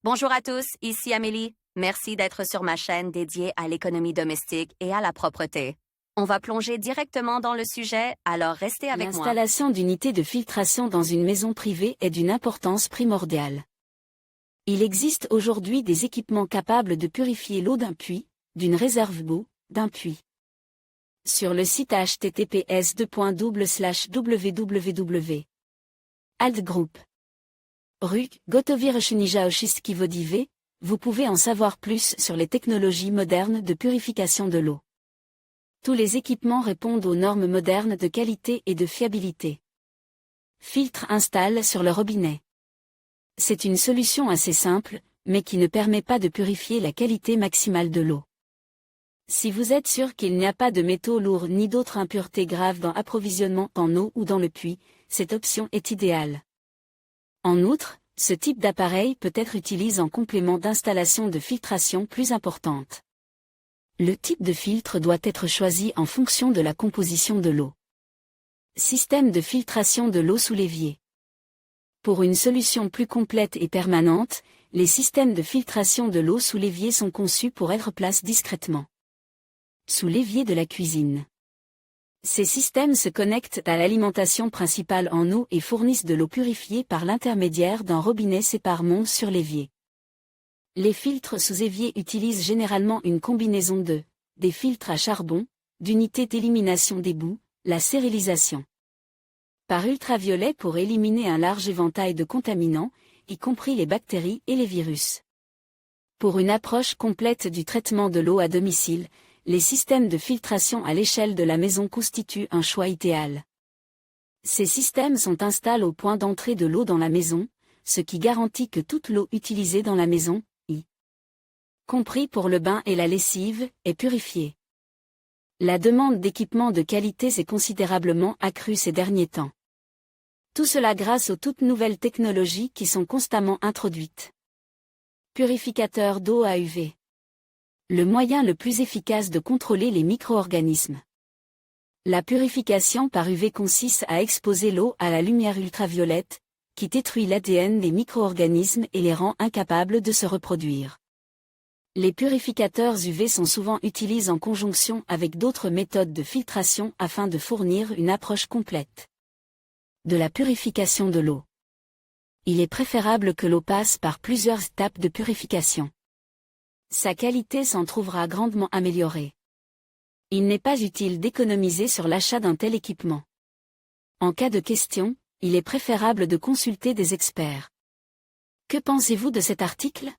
Bonjour à tous, ici Amélie. Merci d'être sur ma chaîne dédiée à l'économie domestique et à la propreté. On va plonger directement dans le sujet, alors restez avec moi. L'installation d'unités de filtration dans une maison privée est d'une importance primordiale. Il existe aujourd'hui des équipements capables de purifier l'eau d'un puits, d'une réserve d'eau, d'un puits. Sur le site https://www. Altgroup. Ruk, Gotovi Rechunija Ochiski Vodive, vous pouvez en savoir plus sur les technologies modernes de purification de l'eau. Tous les équipements répondent aux normes modernes de qualité et de fiabilité. Filtre installe sur le robinet. C'est une solution assez simple, mais qui ne permet pas de purifier la qualité maximale de l'eau. Si vous êtes sûr qu'il n'y a pas de métaux lourds ni d'autres impuretés graves dans l'approvisionnement en eau ou dans le puits, cette option est idéale. En outre, ce type d'appareil peut être utilisé en complément d'installations de filtration plus importantes. Le type de filtre doit être choisi en fonction de la composition de l'eau. Système de filtration de l'eau sous l'évier. Pour une solution plus complète et permanente, les systèmes de filtration de l'eau sous l'évier sont conçus pour être placés discrètement sous l'évier de la cuisine. Ces systèmes se connectent à l'alimentation principale en eau et fournissent de l'eau purifiée par l'intermédiaire d'un robinet séparant sur l'évier. Les filtres sous évier utilisent généralement une combinaison des filtres à charbon, d'unités d'élimination des boues, la stérilisation par ultraviolet pour éliminer un large éventail de contaminants, y compris les bactéries et les virus. Pour une approche complète du traitement de l'eau à domicile, les systèmes de filtration à l'échelle de la maison constituent un choix idéal. Ces systèmes sont installés au point d'entrée de l'eau dans la maison, ce qui garantit que toute l'eau utilisée dans la maison, y compris pour le bain et la lessive, est purifiée. La demande d'équipements de qualité s'est considérablement accrue ces derniers temps. Tout cela grâce aux toutes nouvelles technologies qui sont constamment introduites. Purificateur d'eau à UV. Le moyen le plus efficace de contrôler les micro-organismes. La purification par UV consiste à exposer l'eau à la lumière ultraviolette, qui détruit l'ADN des micro-organismes et les rend incapables de se reproduire. Les purificateurs UV sont souvent utilisés en conjonction avec d'autres méthodes de filtration afin de fournir une approche complète de la purification de l'eau. Il est préférable que l'eau passe par plusieurs étapes de purification. Sa qualité s'en trouvera grandement améliorée. Il n'est pas utile d'économiser sur l'achat d'un tel équipement. En cas de question, il est préférable de consulter des experts. Que pensez-vous de cet article ?